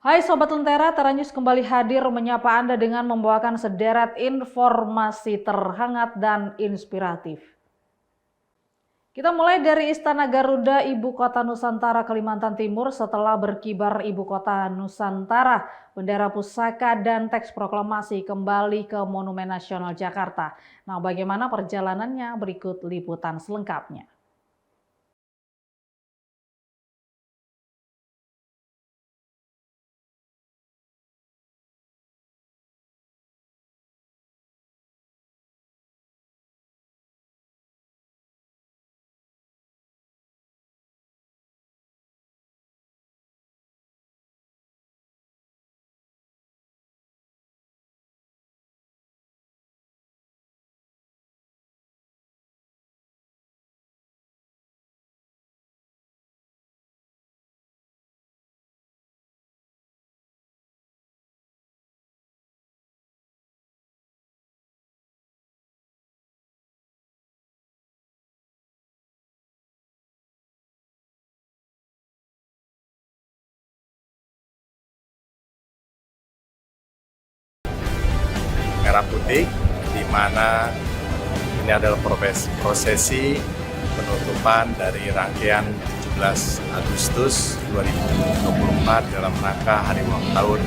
Hai Sobat Lentera, Tera News kembali hadir menyapa Anda dengan membawakan sederet informasi terhangat dan inspiratif. Kita mulai dari Istana Garuda, Ibu Kota Nusantara, Kalimantan Timur. Setelah berkibar Ibu Kota Nusantara, bendera pusaka dan teks proklamasi kembali ke Monumen Nasional Jakarta. Nah, bagaimana perjalanannya? Berikut liputan selengkapnya. Merah Putih, di mana ini adalah prosesi penutupan dari rangkaian 17 Agustus 2024 dalam rangka Hari Ulang Tahun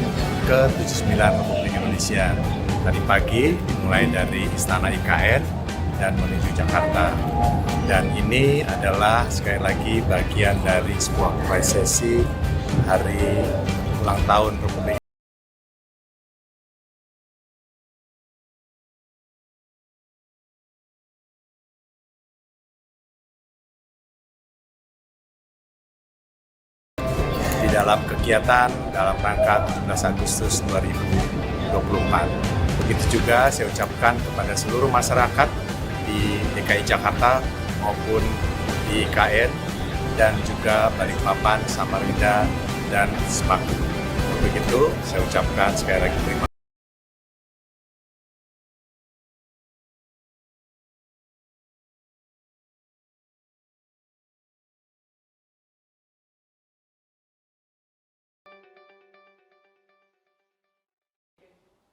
ke-79 Republik Indonesia. Tadi pagi dimulai dari Istana IKN dan menuju Jakarta. Dan ini adalah sekali lagi bagian dari sebuah prosesi Hari Ulang Tahun Republik. Di dalam kegiatan dalam rangka 17 Agustus 2024. Begitu juga saya ucapkan kepada seluruh masyarakat di DKI Jakarta maupun di IKN dan juga Balikpapan, Samarinda, dan Sepaku. Begitu saya ucapkan sekali lagi terima kasih.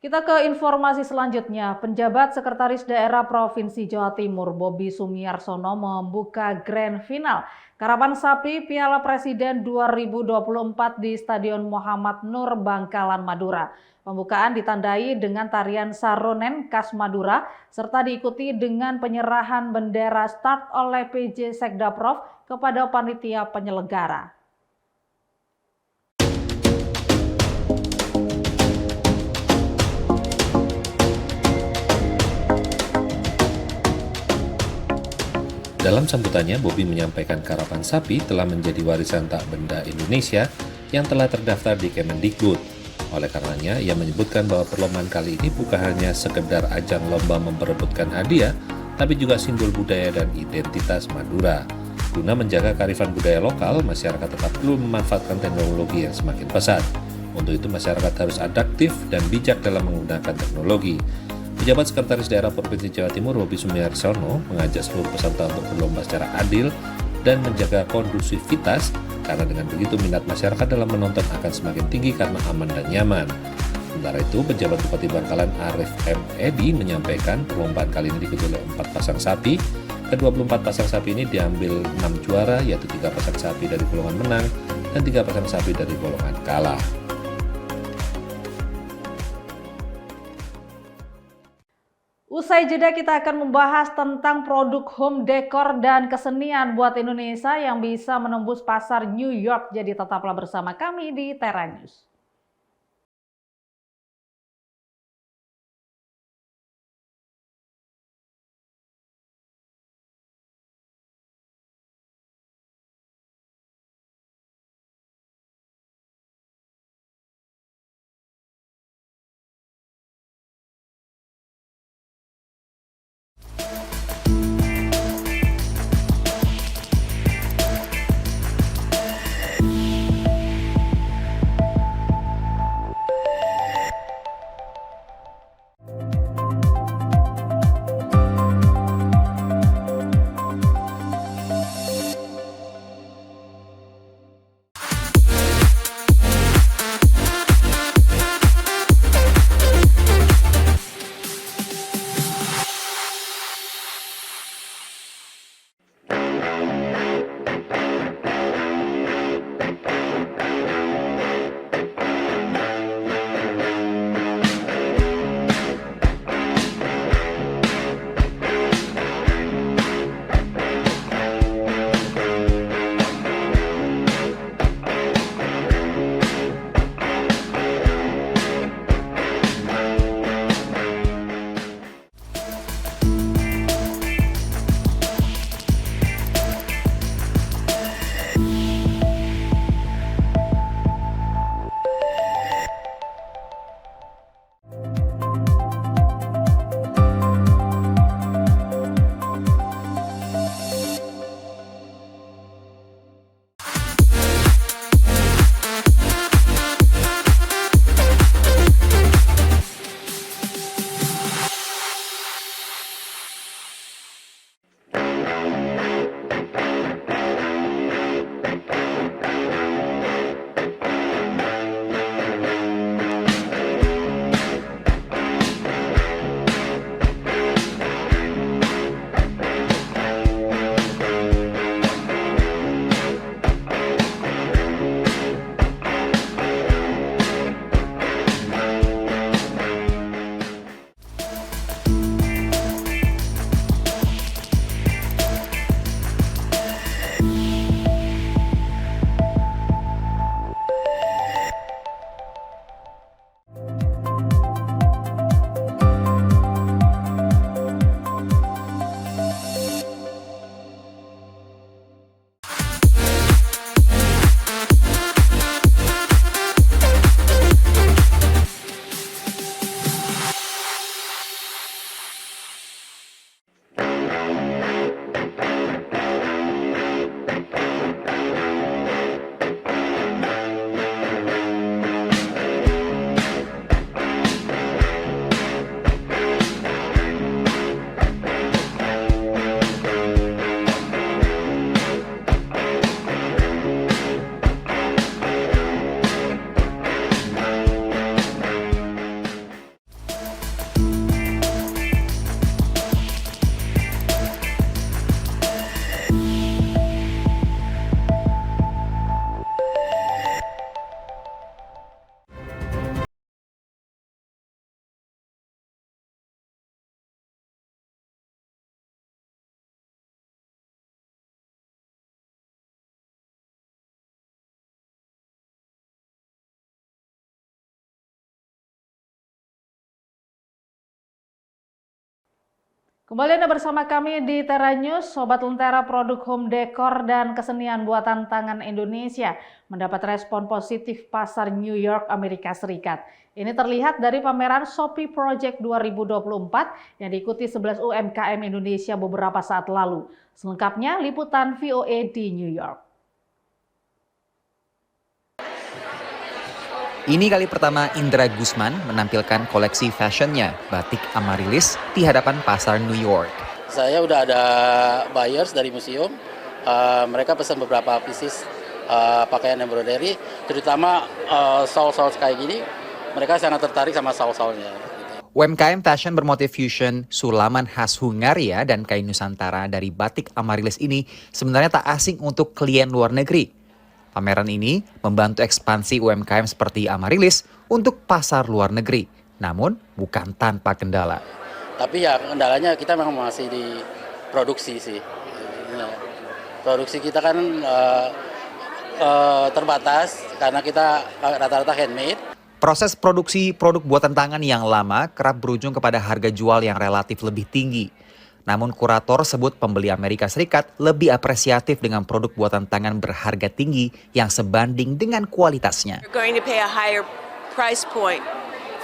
Kita ke informasi selanjutnya. Penjabat Sekretaris Daerah Provinsi Jawa Timur, Bobi Sumiarsono, membuka grand final Karapan Sapi Piala Presiden 2024 di Stadion Muhammad Nur, Bangkalan, Madura. Pembukaan ditandai dengan tarian saronen khas Madura, serta diikuti dengan penyerahan bendera start oleh PJ Sekdaprov kepada panitia penyelenggara. Dalam sambutannya, Bobi menyampaikan Karapan Sapi telah menjadi warisan tak benda Indonesia yang telah terdaftar di Kemendikbud. Oleh karenanya, ia menyebutkan bahwa perlombaan kali ini bukan hanya sekedar ajang lomba memperebutkan hadiah, tapi juga simbol budaya dan identitas Madura. Guna menjaga kearifan budaya lokal, masyarakat tetap perlu memanfaatkan teknologi yang semakin pesat. Untuk itu, masyarakat harus adaptif dan bijak dalam menggunakan teknologi. Pejabat Sekretaris Daerah Provinsi Jawa Timur, Bobi Sumiarsono, mengajak seluruh peserta untuk berlomba secara adil dan menjaga kondusivitas, karena dengan begitu minat masyarakat dalam menonton akan semakin tinggi karena aman dan nyaman. Sementara itu, Pejabat Bupati Bangkalan Arif M. Edi menyampaikan perlombaan kali ini diikuti oleh 4 pasang sapi. Ke-24 pasang sapi ini diambil 6 juara, yaitu 3 pasang sapi dari golongan menang dan 3 pasang sapi dari golongan kalah. Usai jeda kita akan membahas tentang produk home decor dan kesenian buat Indonesia yang bisa menembus pasar New York. Jadi tetaplah bersama kami di Tera News. Kembali Anda bersama kami di Tera News. Sobat Lentera, produk home decor dan kesenian buatan tangan Indonesia mendapat respon positif pasar New York, Amerika Serikat. Ini terlihat dari pameran Shopee Project 2024 yang diikuti 11 UMKM Indonesia beberapa saat lalu. Selengkapnya liputan VOA di New York. Ini kali pertama Indra Gusman menampilkan koleksi fashionnya, batik Amaryllis, di hadapan pasar New York. Saya udah ada buyers dari museum, mereka pesan beberapa pieces pakaian embroidery, terutama shawl-shawl kayak gini, mereka sangat tertarik sama shawl-shawlnya. UMKM fashion bermotif fusion, sulaman khas Hungaria dan kain Nusantara dari batik Amaryllis ini sebenarnya tak asing untuk klien luar negeri. Pameran ini membantu ekspansi UMKM seperti Amaryllis untuk pasar luar negeri, namun bukan tanpa kendala. Tapi ya kendalanya kita memang masih di produksi sih. Produksi kita kan terbatas karena kita rata-rata handmade. Proses produksi produk buatan tangan yang lama kerap berujung kepada harga jual yang relatif lebih tinggi. Namun kurator sebut pembeli Amerika Serikat lebih apresiatif dengan produk buatan tangan berharga tinggi yang sebanding dengan kualitasnya. You're going to pay a higher price point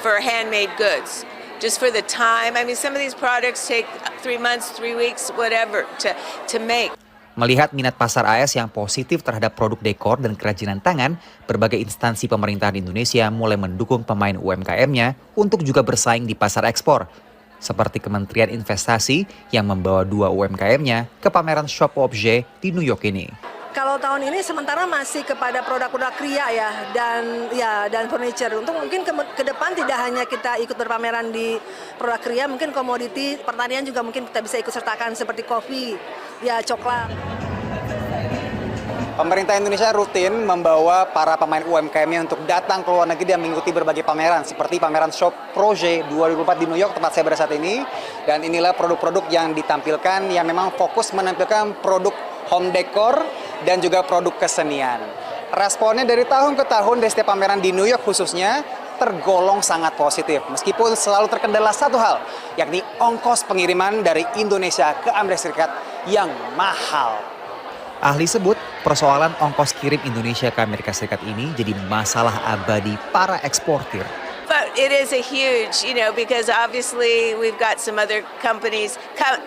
for handmade goods. Just for the time, I mean some of these products take 3 months, 3 weeks, whatever to make. Melihat minat pasar AS yang positif terhadap produk dekor dan kerajinan tangan, berbagai instansi pemerintahan Indonesia mulai mendukung pemain UMKM-nya untuk juga bersaing di pasar ekspor. Seperti Kementerian Investasi yang membawa 2 UMKM-nya ke pameran Shop Objet di New York ini. Kalau tahun ini sementara masih kepada produk-produk kria dan furniture. Untuk mungkin ke depan tidak hanya kita ikut berpameran di produk kria, mungkin komoditi pertanian juga mungkin kita bisa ikut sertakan seperti kopi, coklat. Pemerintah Indonesia rutin membawa para pemain UMKM-nya untuk datang ke luar negeri dan mengikuti berbagai pameran seperti pameran Shop Project 2024 di New York tempat saya berada saat ini. Dan inilah produk-produk yang ditampilkan yang memang fokus menampilkan produk home decor dan juga produk kesenian. Responnya dari tahun ke tahun dari setiap pameran di New York khususnya tergolong sangat positif. Meskipun selalu terkendala satu hal, yakni ongkos pengiriman dari Indonesia ke Amerika Serikat yang mahal. Ahli sebut persoalan ongkos kirim Indonesia ke Amerika Serikat ini jadi masalah abadi para eksportir. But it is a huge, because obviously we've got some other companies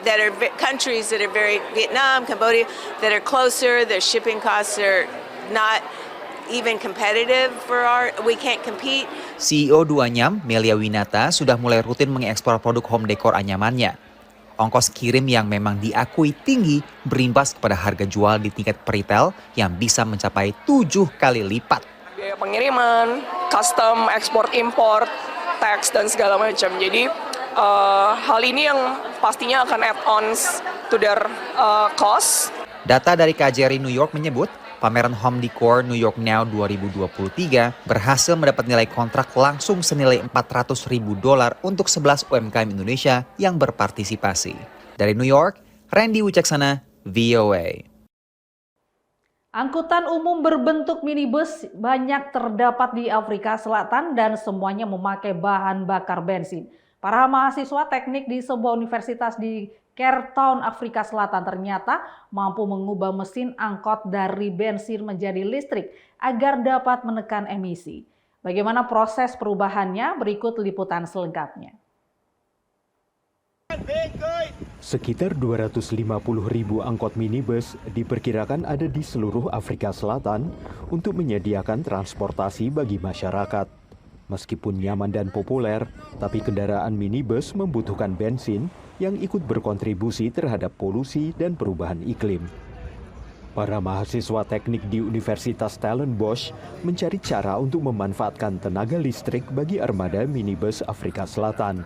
that are countries that are very Vietnam, Cambodia, that are closer. Their shipping costs are not even competitive we can't compete. CEO Duanyam, Melia Winata, sudah mulai rutin mengekspor produk home decor anyamannya. Ongkos kirim yang memang diakui tinggi berimbas kepada harga jual di tingkat retail yang bisa mencapai 7 kali lipat. Biaya pengiriman, custom, ekspor, import, tax, dan segala macam. Jadi hal ini yang pastinya akan add-ons to their cost. Data dari KJRI New York menyebut, pameran Home Decor New York Now 2023 berhasil mendapat nilai kontrak langsung senilai $400.000 untuk 11 UMKM Indonesia yang berpartisipasi. Dari New York, Randy Wicaksana, VOA. Angkutan umum berbentuk minibus banyak terdapat di Afrika Selatan dan semuanya memakai bahan bakar bensin. Para mahasiswa teknik di sebuah universitas di Cape Town, Afrika Selatan ternyata mampu mengubah mesin angkot dari bensin menjadi listrik agar dapat menekan emisi. Bagaimana proses perubahannya? Berikut liputan selengkapnya. Sekitar 250.000 angkot minibus diperkirakan ada di seluruh Afrika Selatan untuk menyediakan transportasi bagi masyarakat. Meskipun nyaman dan populer, tapi kendaraan minibus membutuhkan bensin yang ikut berkontribusi terhadap polusi dan perubahan iklim. Para mahasiswa teknik di Universitas Stellenbosch mencari cara untuk memanfaatkan tenaga listrik bagi armada minibus Afrika Selatan.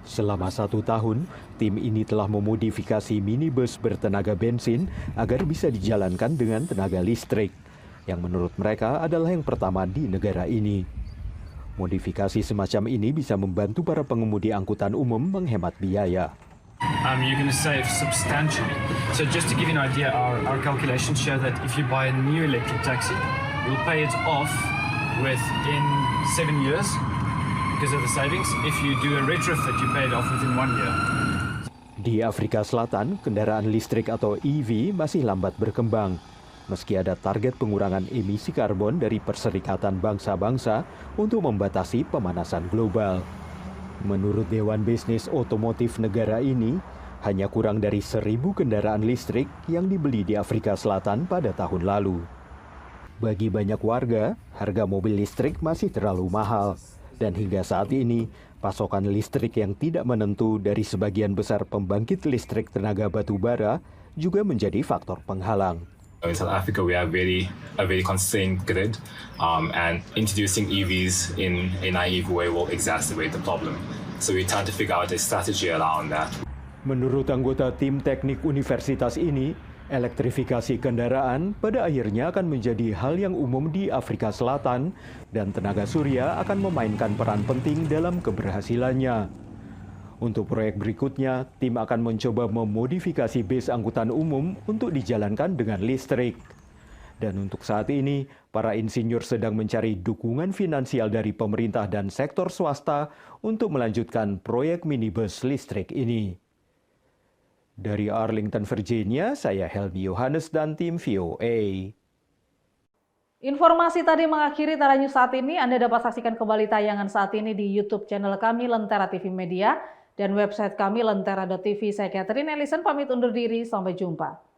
Selama 1 tahun, tim ini telah memodifikasi minibus bertenaga bensin agar bisa dijalankan dengan tenaga listrik, yang menurut mereka adalah yang pertama di negara ini. Modifikasi semacam ini bisa membantu para pengemudi angkutan umum menghemat biaya. You're going to save substantially. So just to give you an idea, our calculations show that if you buy a new electric taxi, you'll pay it off within 7 years because of the savings. If you do a retrofit, you pay it off within 1 year. Di Afrika Selatan, kendaraan listrik atau EV masih lambat berkembang. Meski ada target pengurangan emisi karbon dari Perserikatan Bangsa-Bangsa untuk membatasi pemanasan global. Menurut Dewan Bisnis Otomotif negara ini, hanya kurang dari 1.000 kendaraan listrik yang dibeli di Afrika Selatan pada tahun lalu. Bagi banyak warga, harga mobil listrik masih terlalu mahal. Dan hingga saat ini, pasokan listrik yang tidak menentu dari sebagian besar pembangkit listrik tenaga batu bara juga menjadi faktor penghalang. In South Africa, we have a very constrained grid, and introducing EVs in a naive way will exacerbate the problem. So we try to figure out a strategy around that. Menurut anggota tim teknik universitas ini, elektrifikasi kendaraan pada akhirnya akan menjadi hal yang umum di Afrika Selatan dan tenaga surya akan memainkan peran penting dalam keberhasilannya. Untuk proyek berikutnya, tim akan mencoba memodifikasi bis angkutan umum untuk dijalankan dengan listrik. Dan untuk saat ini, para insinyur sedang mencari dukungan finansial dari pemerintah dan sektor swasta untuk melanjutkan proyek minibus listrik ini. Dari Arlington, Virginia, saya Helmi Yohanes dan tim VOA. Informasi tadi mengakhiri Tara News saat ini. Anda dapat saksikan kembali tayangan saat ini di YouTube channel kami Lentera TV Media dan website kami lentera.tv. Saya Catherine Ellison pamit undur diri. Sampai jumpa.